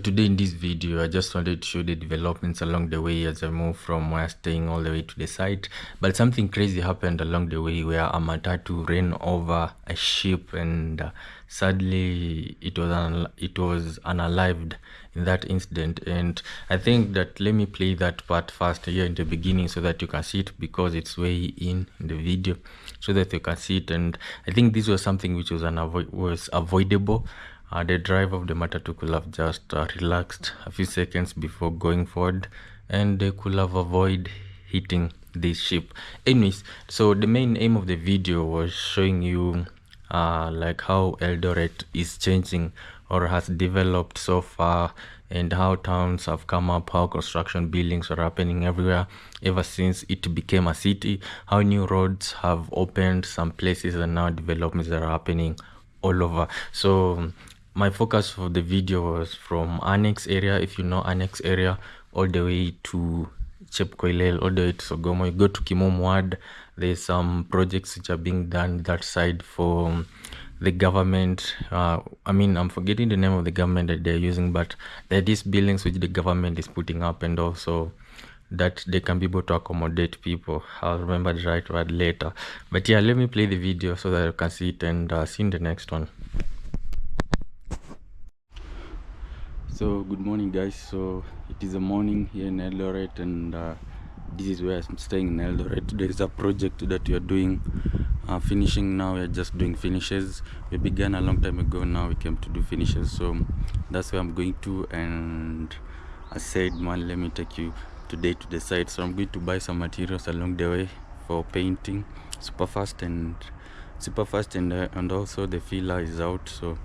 Today in this video, I just wanted to show the developments along the way as I move from where I'm staying all the way to the site. But something crazy happened along the way where a Matatu ran over a ship, and sadly it was unalived in that incident. And I think that let me play that part first here in the beginning so that you can see it, because it's way in the video, so that you can see it. And I think this was something which was avoidable. The driver of the Matatu could have just relaxed a few seconds before going forward, and they could have avoided hitting this ship. Anyways, so the main aim of the video was showing you like how Eldoret is changing or has developed so far, and how towns have come up, how construction buildings are happening everywhere ever since it became a city, how new roads have opened some places, and now developments that are happening all over. So my focus for the video was from Annex area, if you know Annex area, all the way to Chepkoilel, all the way to Sogomo. You go to Kimom Ward, there's some projects which are being done that side for the government. I'm forgetting the name of the government that they're using, but there are these buildings which the government is putting up, and also that they can be able to accommodate people. I'll remember the right word later. But yeah, let me play the video so that you can see it, and see you in the next one. So good morning guys. So it is a morning here in Eldoret, and this is where I'm staying in Eldoret. There is a project that we are doing, finishing now. We are just doing finishes. We began a long time ago, now we came to do finishes. So that's where I'm going to, and I said, man, let me take you today to the site. So I'm going to buy some materials along the way for painting, super fast, and also the filler is out, so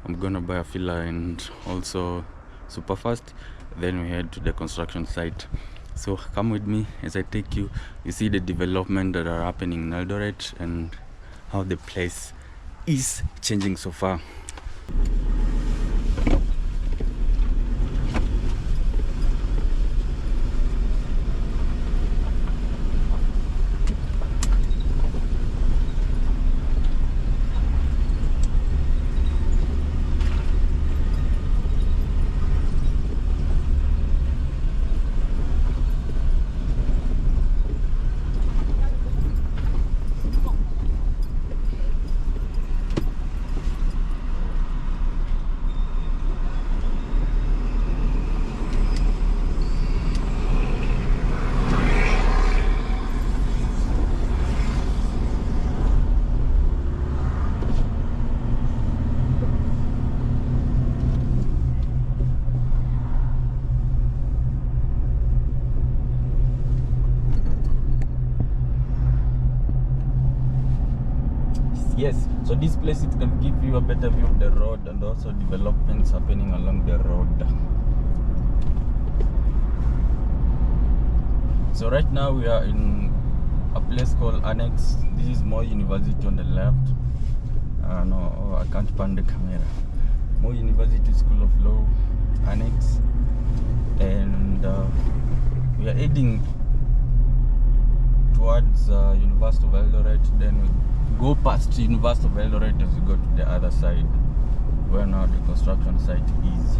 I'm gonna buy a filler and also super fast, then we head to the construction site. So come with me as I take you. You see the development that are happening in Eldoret and how the place is changing so far. Yes, so this place, it can give you a better view of the road and also developments happening along the road. So right now we are in a place called Annex. This is Moi University on the left. No, I can't pan the camera. Moi University School of Law, Annex, and we are heading towards University of Eldoret. Then we go past University of Eldoret as you go to the other side, where now the construction site is.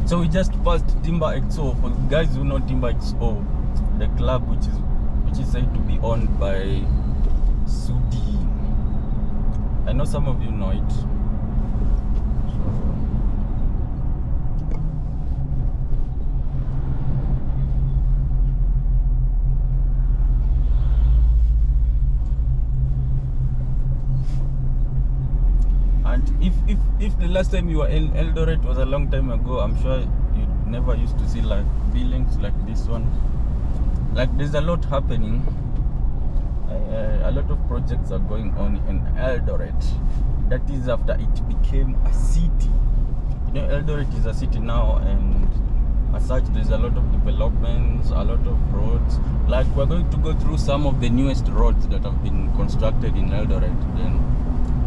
So we just passed Timber XO. For guys who know Timber XO, the club which is said to be owned by Sudi. I know some of you know it. If the last time you were in Eldoret was a long time ago, I'm sure you never used to see like buildings like this one. Like there's a lot happening. A lot of projects are going on in Eldoret. That is after it became a city. You know, Eldoret is a city now, and as such there's a lot of developments, a lot of roads. Like we're going to go through some of the newest roads that have been constructed in Eldoret. Then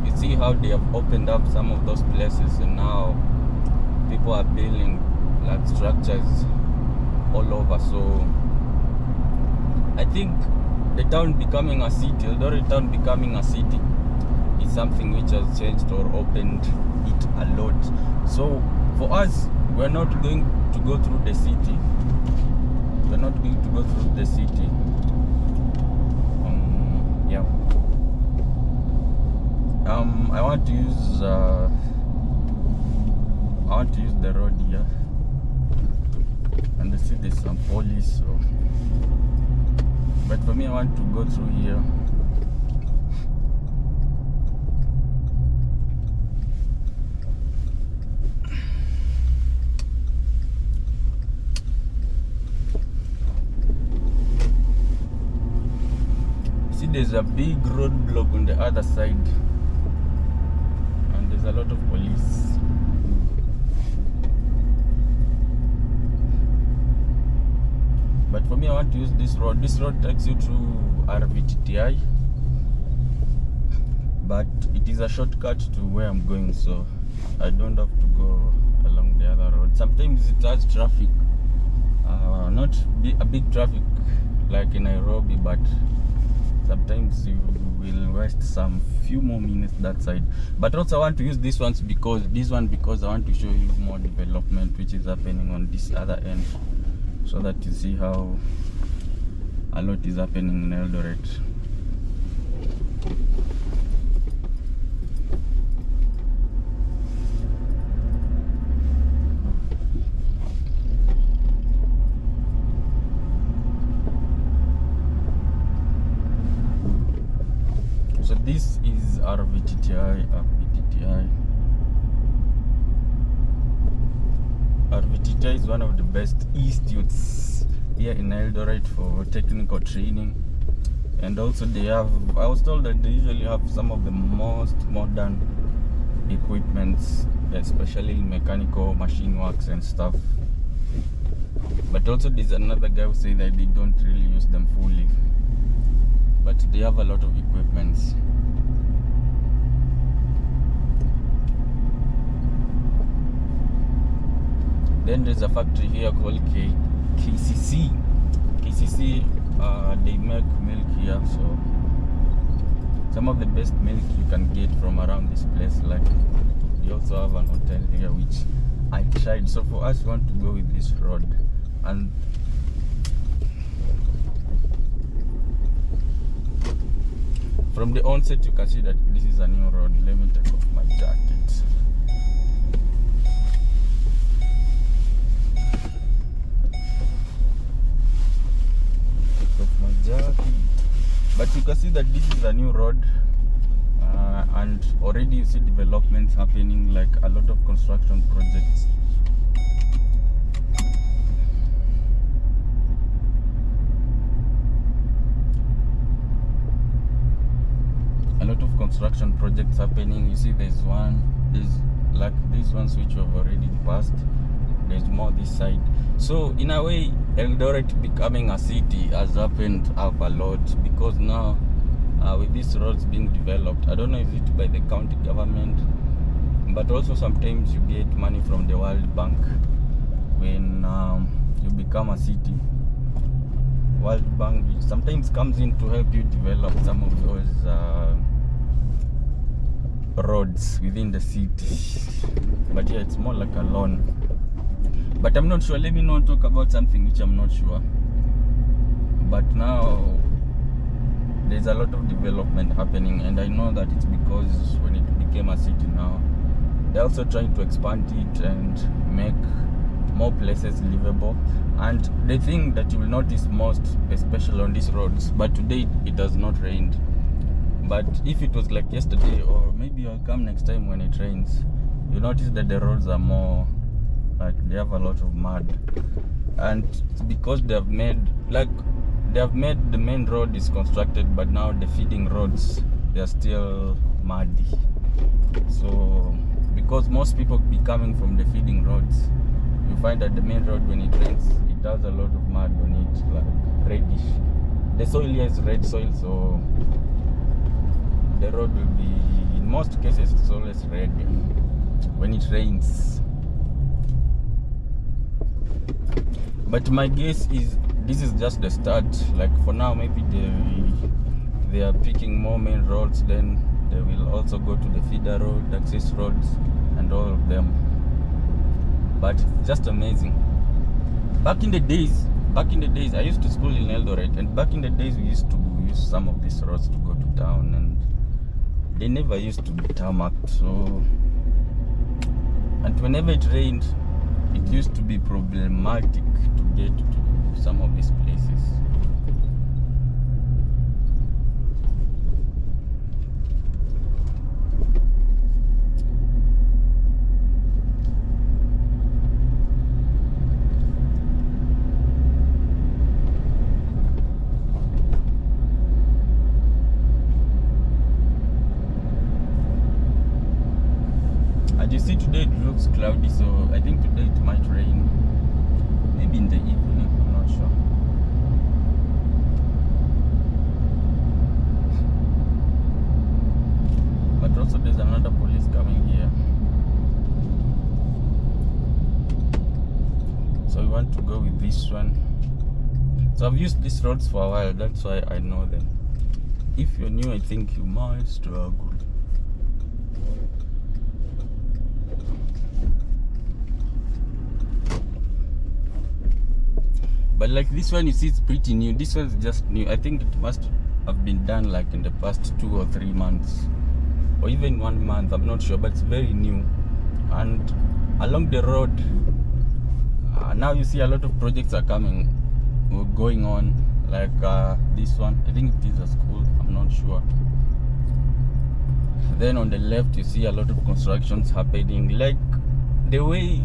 you see how they have opened up some of those places, and now people are building like structures all over. So I think the town becoming a city, Eldoret town becoming a city, is something which has changed or opened it a lot. So for us, we're not going to go through the city. We're not going to go through the city. Yeah. I want to use the road here, and I see there's some police. So, but for me, I want to go through here. See, there's a big roadblock on the other side. There's a lot of police. But for me, I want to use this road. This road takes you to RVTTI, but it is a shortcut to where I'm going, so I don't have to go along the other road. Sometimes it has traffic, not a big traffic like in Nairobi, but sometimes you will waste some few more minutes that side. But also I want to use this one because I want to show you more development which is happening on this other end, so that you see how a lot is happening in Eldoret. So this is RVTTI. RVTTI is one of the best institutes here in Eldoret for technical training, and also they have, I was told that they usually have some of the most modern equipments, especially in mechanical machine works and stuff. But also there's another guy who said that they don't really use them fully, but they have a lot of equipments. Then there's a factory here called KCC. KCC, they make milk here, so some of the best milk you can get from around this place. Like they also have an hotel here which I tried. So for us, we want to go with this road, and from the onset you can see that this is a new road. Let me take off my jacket. But you can see that this is a new road, and already you see developments happening, like a lot of construction projects. A lot of construction projects happening. You see there's like these ones which have already passed. There's more this side. So in a way, Eldoret becoming a city has happened up a lot, because now with these roads being developed, I don't know, is it by the county government, but also sometimes you get money from the World Bank when you become a city. World Bank sometimes comes in to help you develop some of those roads within the city. But yeah, it's more like a loan. But I'm not sure. Let me not talk about something which I'm not sure. But now there's a lot of development happening, and I know that it's because when it became a city now, they're also trying to expand it and make more places livable. And the thing that you will notice most, especially on these roads, but today it has not rained. But if it was like yesterday, or maybe I'll come next time when it rains, you notice that the roads are more like they have a lot of mud. And it's because they have made the main road is constructed, but now the feeding roads, they're still muddy. So because most people be coming from the feeding roads, you find that the main road, when it rains, it has a lot of mud on it, like reddish. The soil here is red soil, so the road will be, in most cases, it's always red when it rains. But my guess is this is just the start. Like for now, maybe they are picking more main roads, then they will also go to the feeder road, access roads, and all of them. But it's just amazing. Back in the days, I used to school in Eldoret, and back in the days we used to use some of these roads to go to town, and they never used to be tarmacked. So, and whenever it rained, it used to be problematic to get to some of these places. You see, today it looks cloudy, so I think today it might rain. Maybe in the evening, I'm not sure. But also there's another police coming here. So we want to go with this one. So I've used these roads for a while, that's why I know them. If you're new, I think you might struggle. But like this one, you see, it's pretty new. This one's just new. I think it must have been done like in the past 2 or 3 months, or even 1 month, I'm not sure, but it's very new. And along the road, now you see a lot of projects are coming or going on, like this one. I think it is a school, I'm not sure. Then on the left, you see a lot of constructions happening. Like the way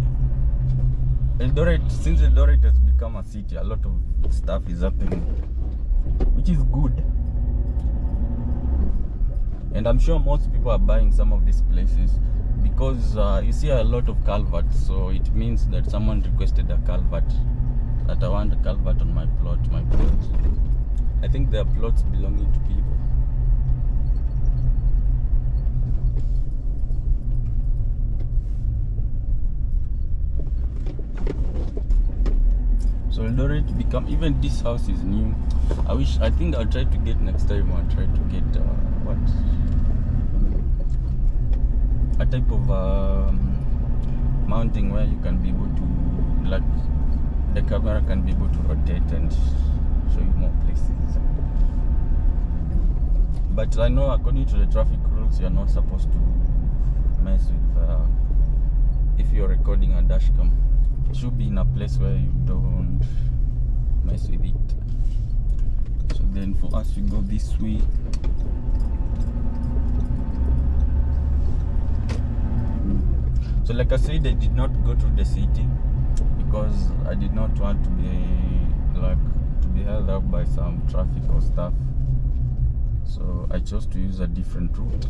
Eldoret, since Eldoret has become a city, a lot of stuff is happening, which is good. And I'm sure most people are buying some of these places because you see a lot of culverts. So it means that someone requested a culvert, that I want a culvert on my plot. I think there are plots belonging to people. So Eldoret become, even this house is new. I think I'll try to get next time. I'll try to get a type of mounting where you can be able to, like, the camera can be able to rotate and show you more places. But I know according to the traffic rules, you're not supposed to mess with if you're recording a dash cam. It should be in a place where you don't mess with it. So then for us, we go this way. So like I said, I did not go through the city because I did not want to be held up by some traffic or stuff. So I chose to use a different route.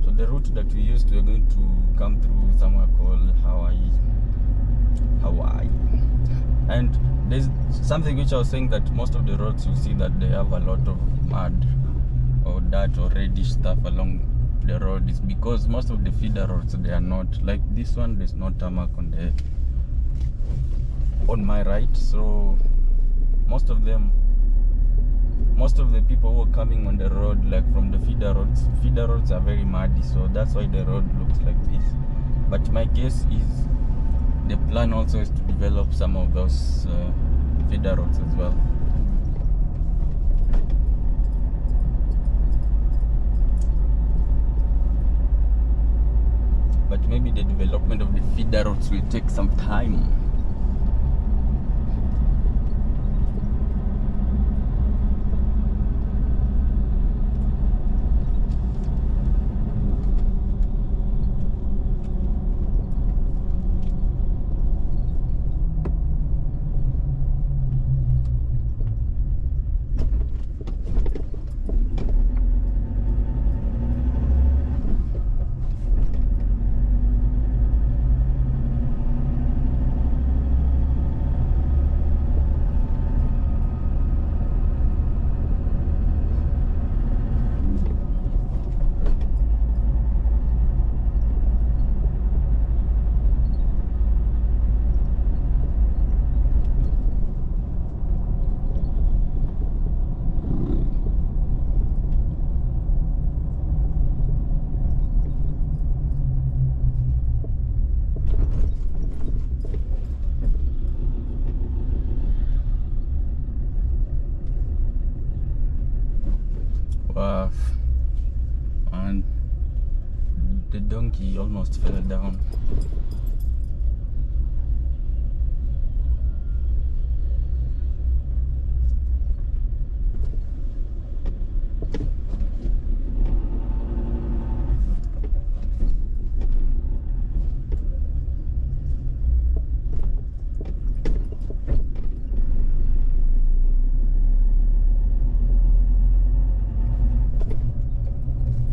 So the route that we used, we are going to come through somewhere called Hawaii. And there's something which I was saying, that most of the roads you see that they have a lot of mud or dirt or reddish stuff along the road, is because most of the feeder roads, they are not like this one. There's no tarmac on my right. So most of the people who are coming on the road, like from the feeder roads are very muddy, so that's why the road looks like this. But my guess is the plan also is to develop some of those feeder roads as well. But maybe the development of the feeder roads will take some time. Wow. And the donkey almost fell down.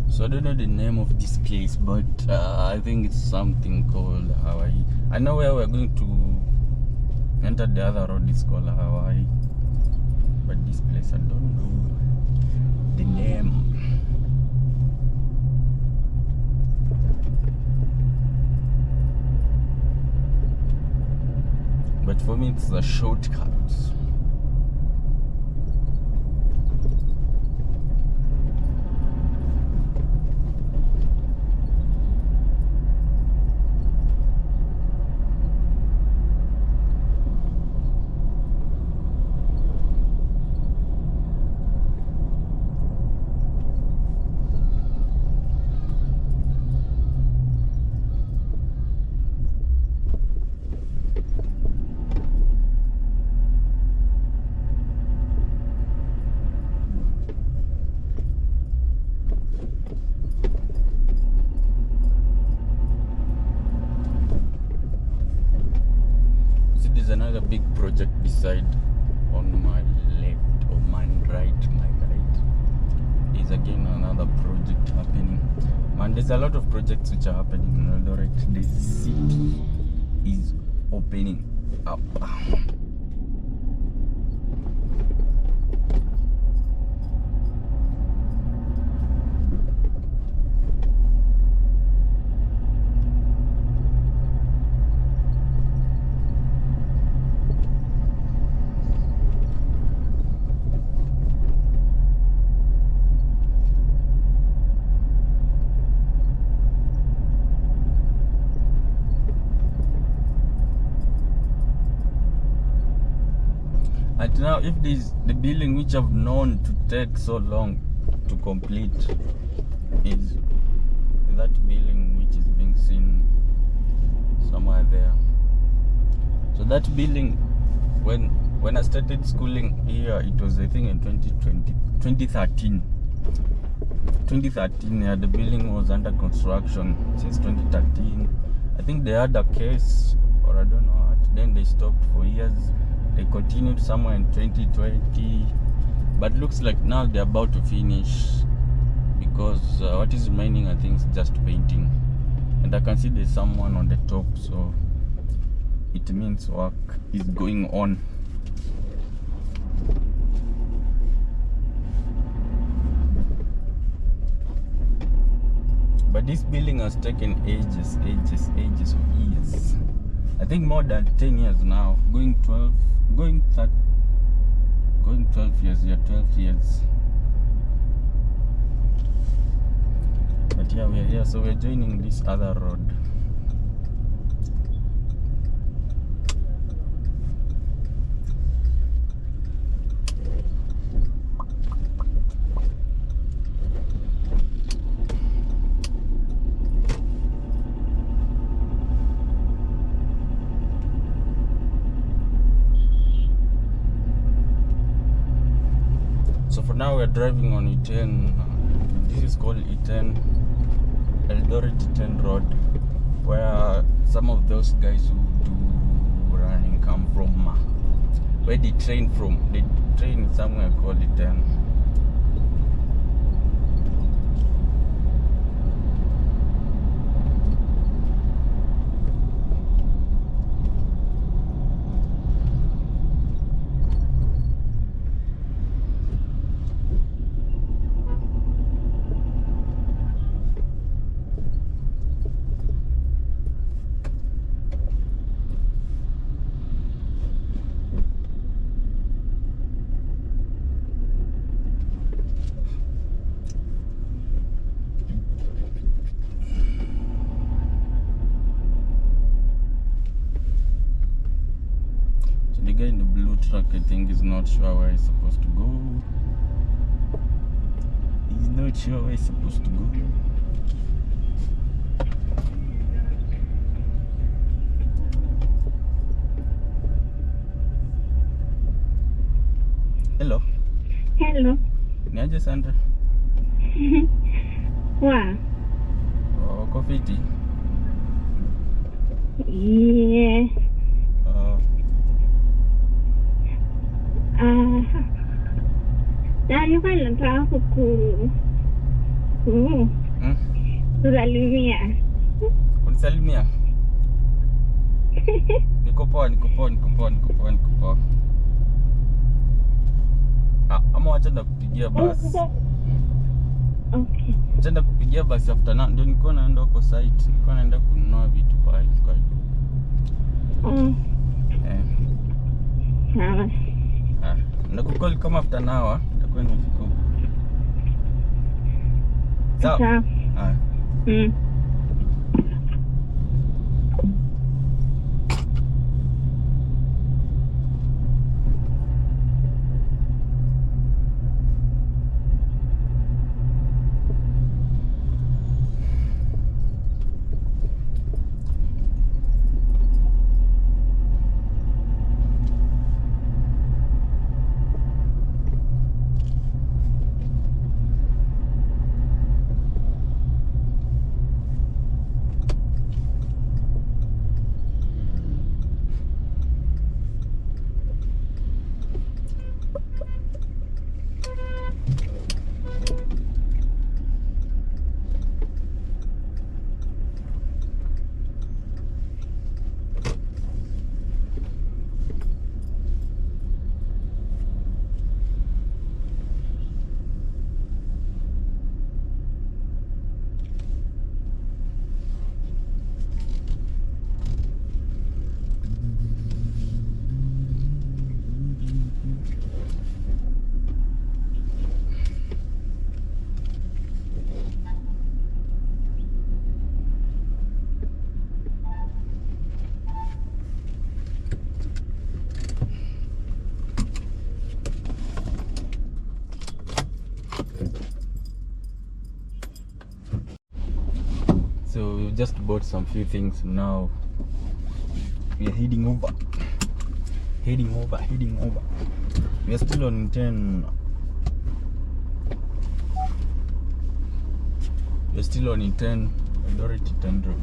So I don't know the name of this place, but I think it's something called Hawaii. I know where we're going to enter. The other road is called Hawaii, but this place I don't know the name. But for me it's a shortcut. Another big project beside on my left or my right. Is again another project happening. Man, there's a lot of projects which are happening in Eldoret. The city is opening up. And now, if this the building which I've known to take so long to complete is that building which is being seen somewhere there. So that building, when I started schooling here, it was I think in 2013. 2013, yeah, the building was under construction since 2013. I think they had a case, or I don't know what. Then they stopped for years. They continued somewhere in 2020, but looks like now they're about to finish, because what is remaining I think is just painting, and I can see there's someone on the top, so it means work is going on. But this building has taken ages of years. I think more than 10 years now, going 12 years, yeah, 12 years. But yeah, we're here, so we're joining this other road. now we're driving on E10. This is called E10, Eldoret E10 road, where some of those guys who do running come from. Where they train from? They train somewhere called E10. The guy in the blue truck, I think, is not sure where he's supposed to go. He's not sure where he's supposed to go. Hello. Hello. Niaje Sandra? Wow. Oh, coffee tea? Yeah. Nilikuwa nataka kusalimia. Unisalimia? Niko poa. Ama wacha ndakupigia basi. Okay. Wacha ndakupigia basi after now. Ndio nilikuwa naenda huko site. Nilikuwa naenda kununua vitu pale kwa duka. Sawa. Ndakukall kama after an hour. Nitakuwa nimefika huko. Sawa. So we just bought some few things. Now we are heading over. We are still on 10. We're still on 10. Eldoret 10 road.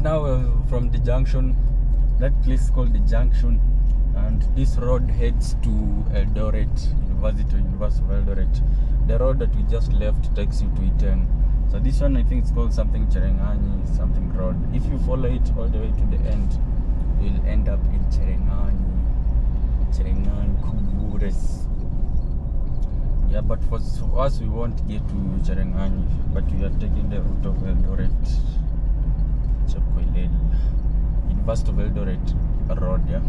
now from the junction, that place is called the junction, and this road heads to Eldoret University of Eldoret. The road that we just left takes you to E10. So this one, I think it's called something Cherengani, something road. If you follow it all the way to the end, you'll end up in Cherengani Kubures. Yeah, but for us, we won't get to Cherengani, but we are taking the route of Eldoret, University of Eldoret road, yeah.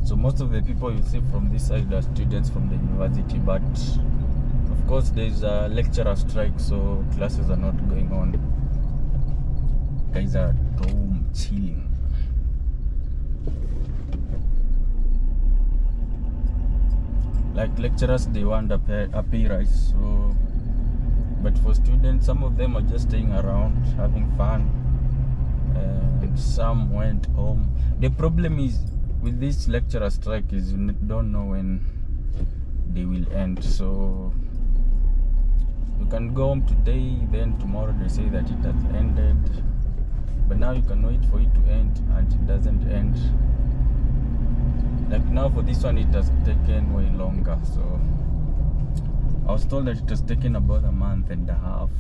So most of the people you see from this side are students from the university, but of course there's a lecturer strike, so classes are not going on. Guys are at home chilling. Like lecturers, they want a pay rise, so but for students, some of them are just staying around having fun, and some went home. The problem is with this lecturer strike is you don't know when they will end, so you can go home today, then tomorrow they say that it has ended, but now you can wait for it to end and it doesn't end. Like now for this one, it has taken way longer, so I was told that it has taken about a month and a half.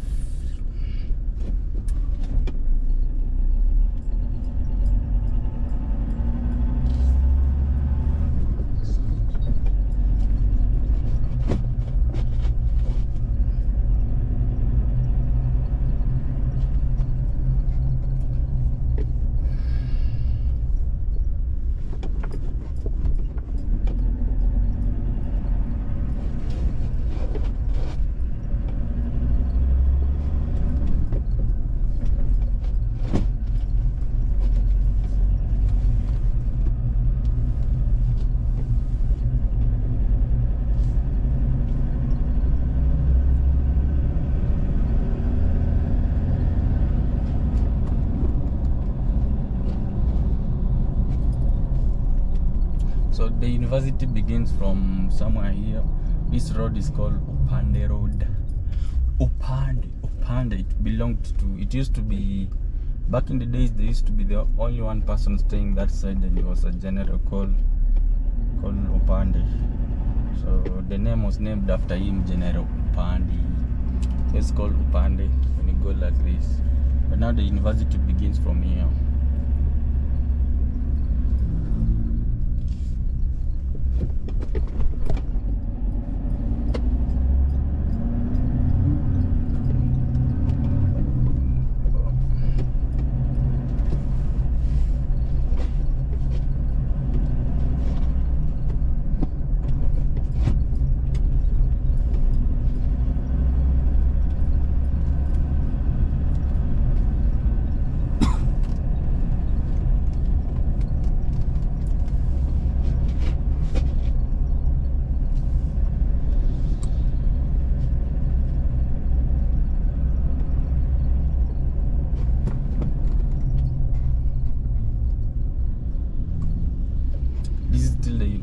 So the university begins from somewhere here. This road is called Upande Road. Upande. It used to be, back in the days, there used to be the only one person staying that side, and it was a general called Upande. So the name was named after him, General Upande. So it's called Upande when you go like this. But now the university begins from here.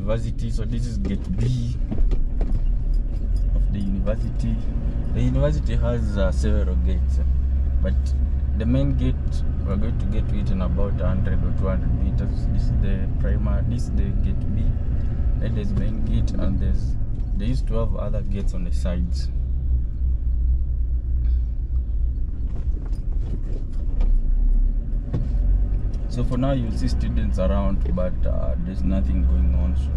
University, so this is gate B of the university. The university has several gates, but the main gate, we're going to get to it in about 100 or 200 meters. This is the primary, this is the gate B. Then there's main gate, and they used to have other gates on the sides. So for now you'll see students around, but there's nothing going on, so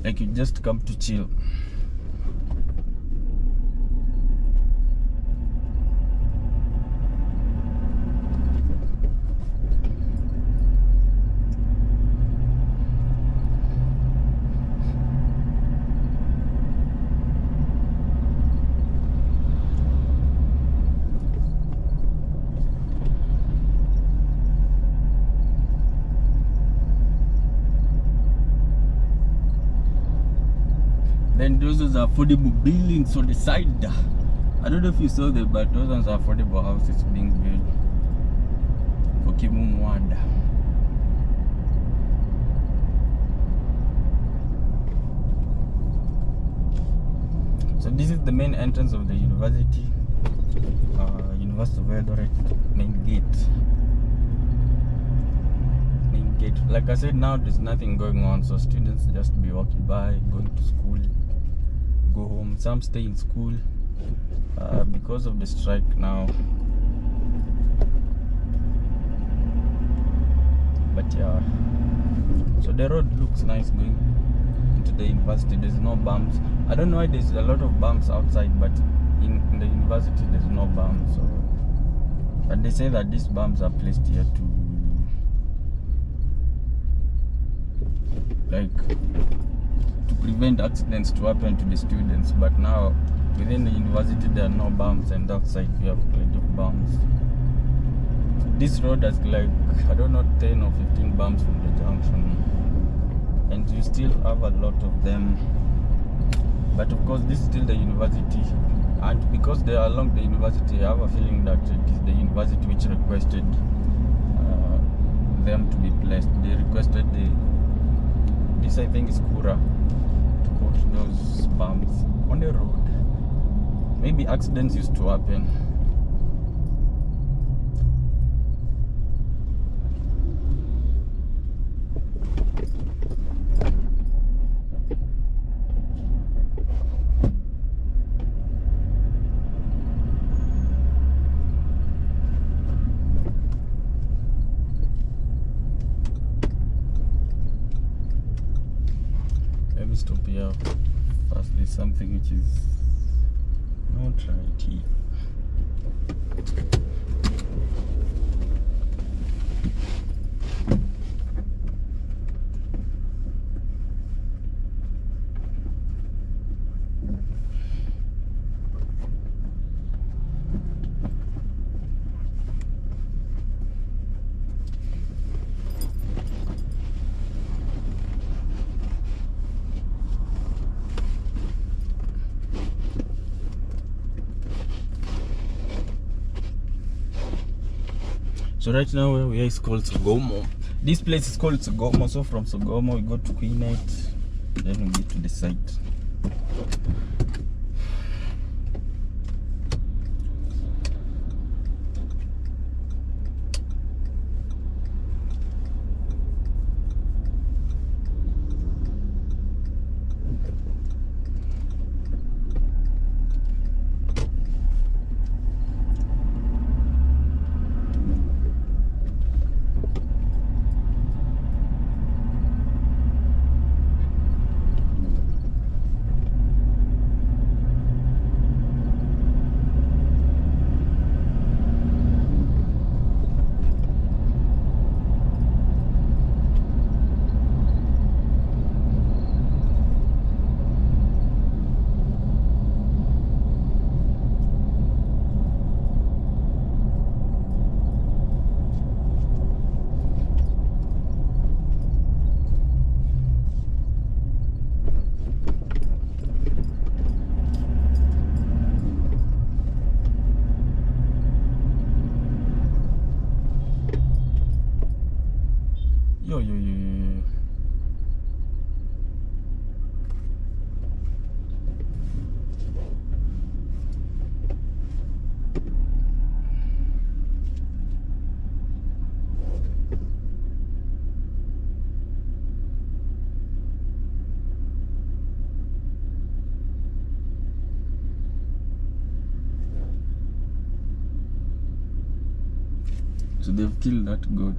like you just come to chill. Then those are affordable buildings on the side. I don't know if you saw them, but those ones are affordable houses being built for Kimumwanda. So this is the main entrance of the university, University of Eldoret, main gate. Like I said, now there's nothing going on, so students just be walking by, going to school, go home. Some stay in school because of the strike now. But yeah, so the road looks nice going into the university. There's no bumps. I don't know why there's a lot of bumps outside, but in the university there's no bumps. So, and they say that these bumps are placed here to prevent accidents to happen to the students. But now within the university there are no bumps, and outside we have plenty of bumps. This road has like, I don't know, 10 or 15 bumps from the junction, and you still have a lot of them. But of course this is still the university, and because they are along the university, I have a feeling that it is the university which requested them to be placed. They requested this, I think is Kura, to put those bumps on the road. Maybe accidents used to happen. Let me stop here. First, there's something which is not right here. So right now where we are is called Sogomo. This place is called Sogomo. So from Sogomo we go to Queenite, then we get to the site. Yo. So they've killed that goat.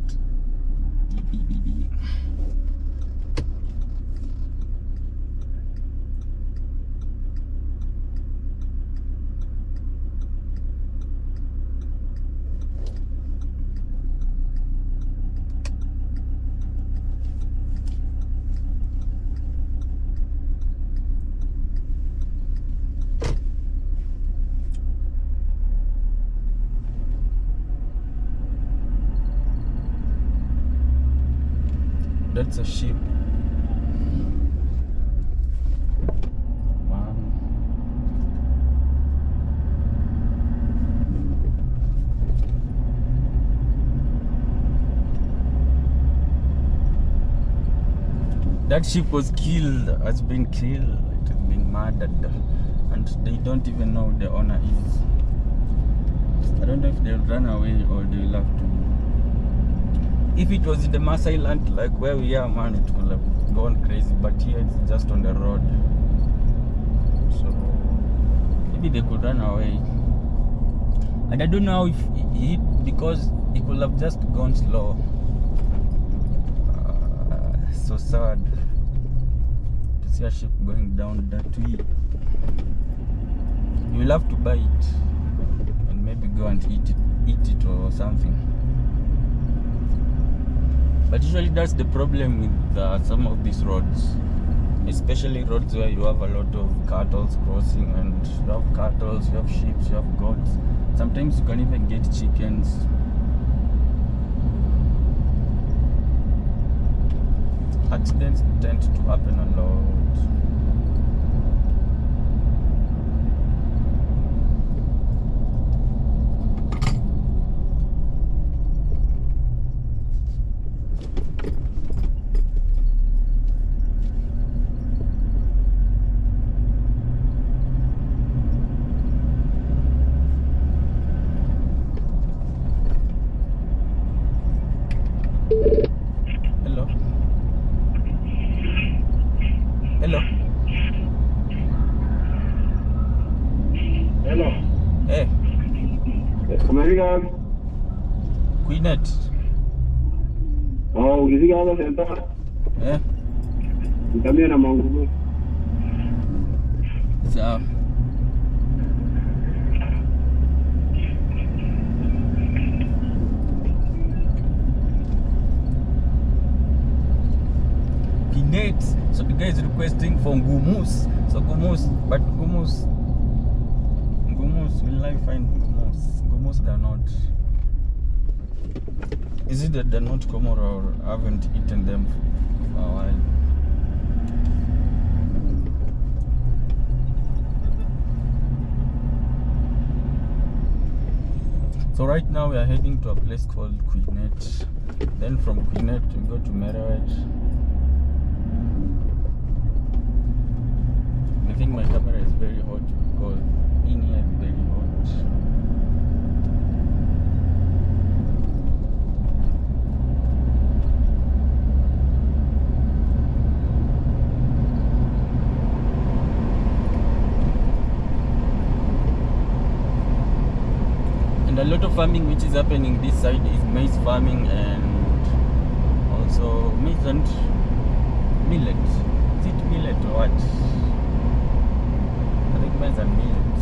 That's a sheep. That sheep was killed, has been killed, it has been murdered. and they don't even know who the owner is. I don't know if they'll run away or they'll have to. If it was in the Maasai land like where we are, man, it would have gone crazy, but here it's just on the road, so maybe they could run away. And I don't know if because it could have just gone slow. So sad to see a ship going down that way. You'll have to buy it and maybe go and eat it or something. But usually that's the problem with some of these roads, especially roads where you have a lot of cattle crossing, and you have cattle, you have sheep, you have goats. Sometimes you can even get chickens. Accidents tend to happen a lot. Hello. Hello. Hello. Eh, Umefika? Queenet. Oh, ulifika hapa sasa? Eh, Nikamia na mangumu. sawa. Queenet. So the guy is requesting for ngumus. So ngumus, but ngumus, will I find ngumus? Ngumus they're not. Is it that they're not common or haven't eaten them for a while? So right now we are heading to a place called Queenet. Then from Queenet we go to Merowet. I think my camera is very hot because in here it's very hot. And a lot of farming which is happening this side is maize farming, and also maize and millet. Is it millet or what? I think maize and millet.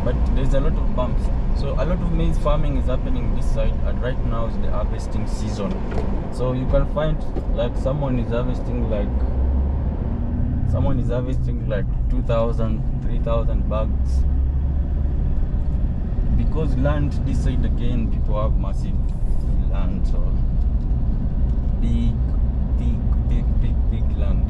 But there's a lot of bumps. So a lot of maize farming is happening this side, and right now is the harvesting season. So you can find like someone is harvesting like 2,000, 3,000 bags. Because land this side again, people have massive land, so big land.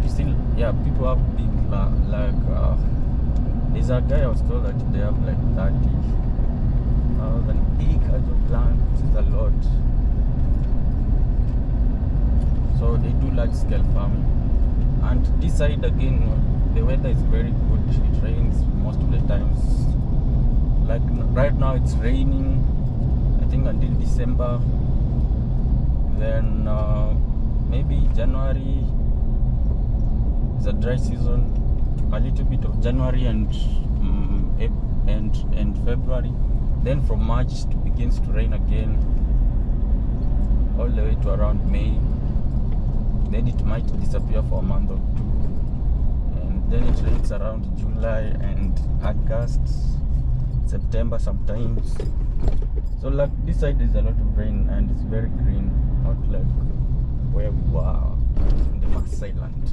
You see, yeah, people have big land. Like there's a guy I was told that they have like 30,000 acres of land, which is a lot. So they do large scale farming. And this side again, the weather is very good. It rains most of the times. Like right now it's raining, I think until December. Then maybe January is a dry season. A little bit of January and February. Then from March it begins to rain again, all the way to around May. Then it might disappear for a month or two, and then it rains around July and August, September sometimes. So like this side is a lot of rain and it's very green, not like where we were in the Maasai land.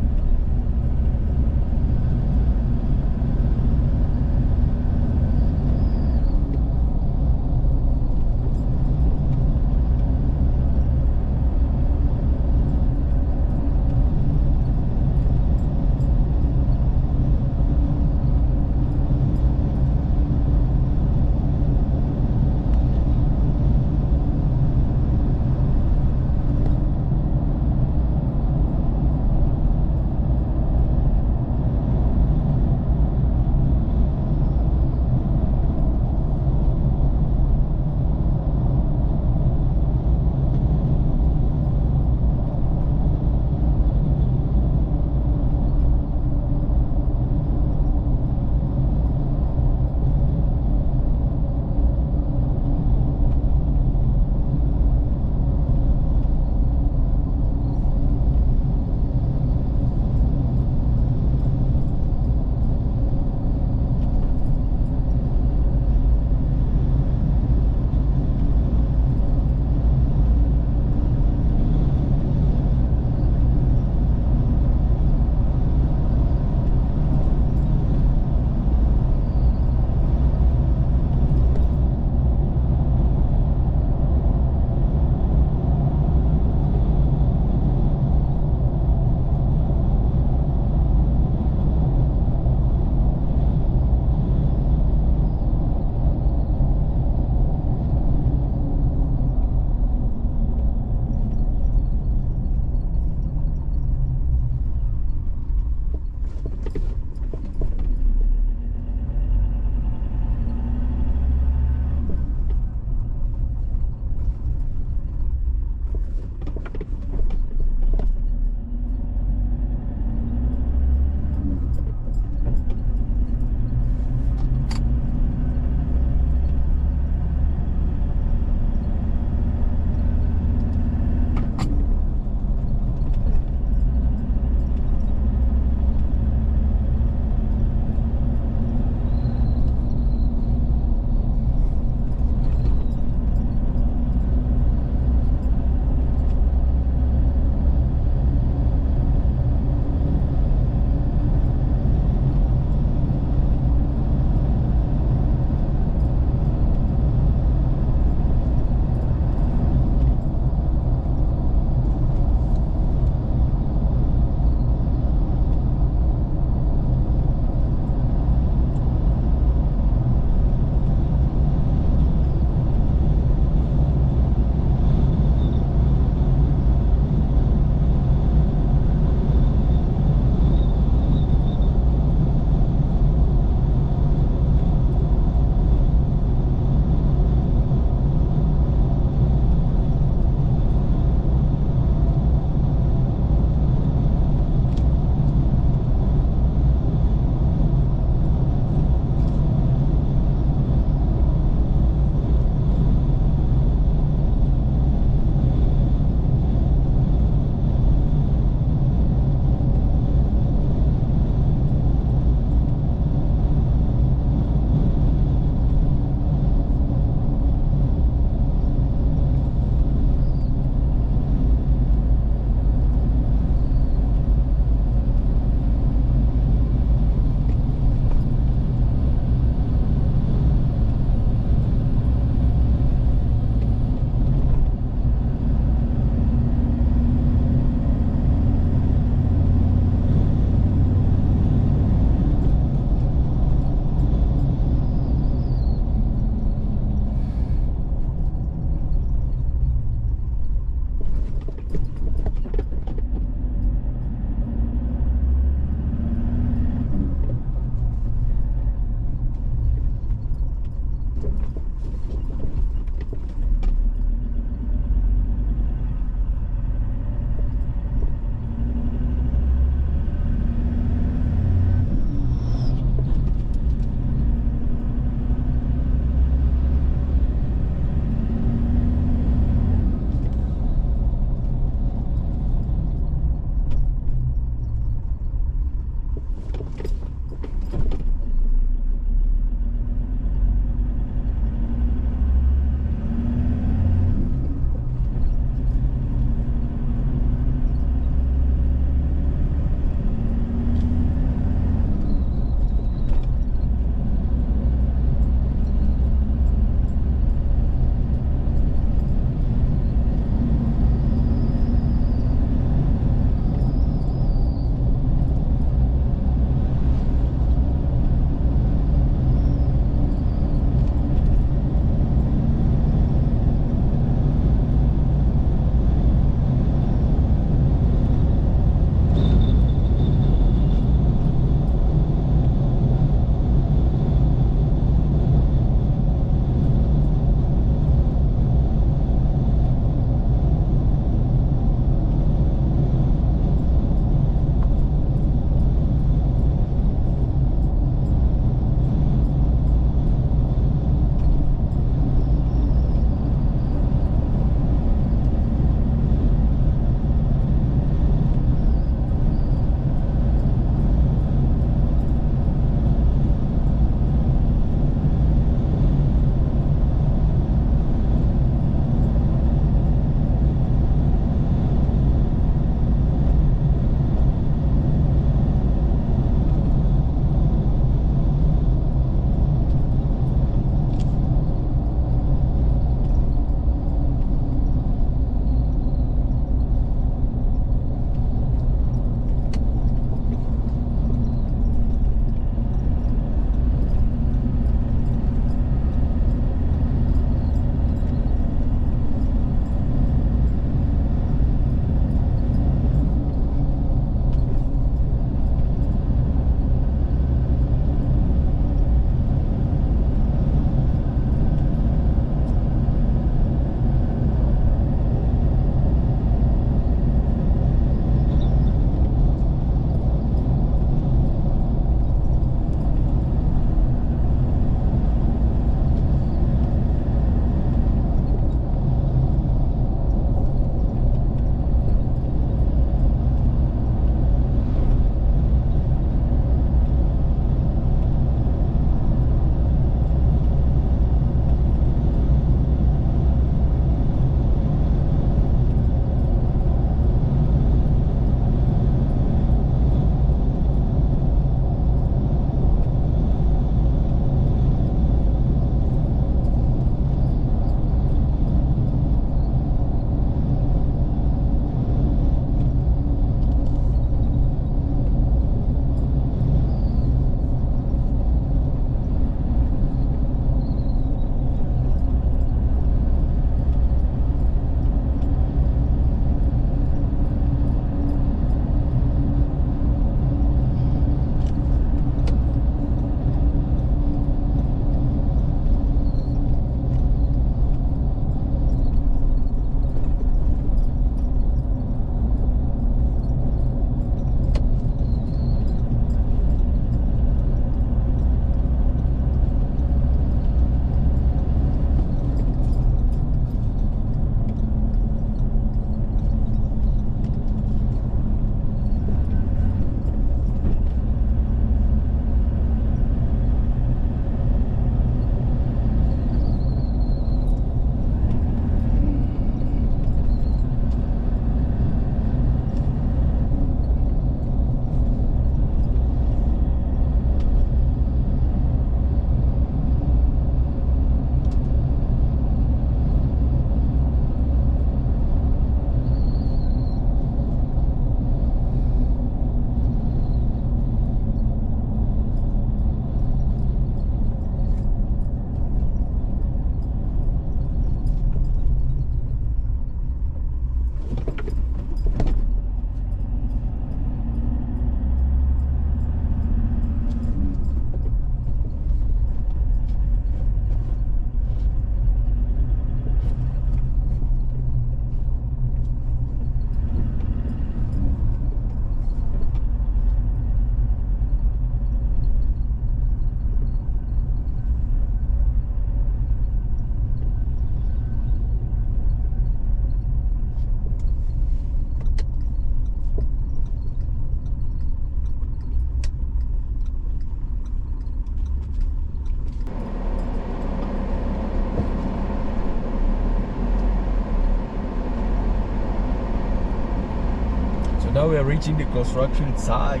are reaching the construction site.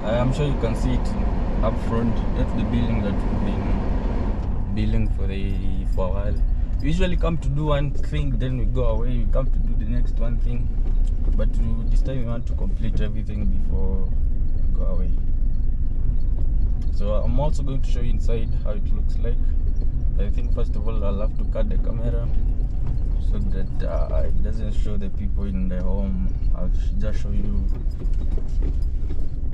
I'm sure you can see it up front. That's the building that we've been building for a while. We usually come to do one thing, then we go away. We come to do the next one thing, but this time we want to complete everything before we go away. So I'm also going to show you inside how it looks like. I think first of all I'll have to cut the camera so that it doesn't show the people in the home. I'll just show you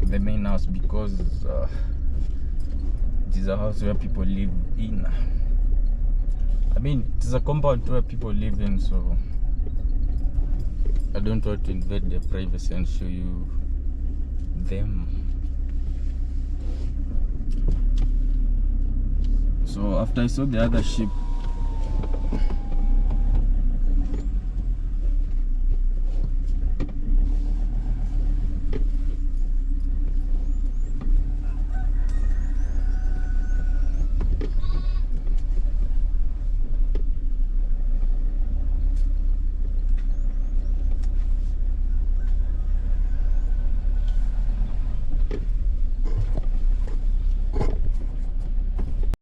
the main house, because it is a house where people live in. I mean, it is a compound where people live in, so I don't want to invade their privacy and show you them. So after I saw the other ship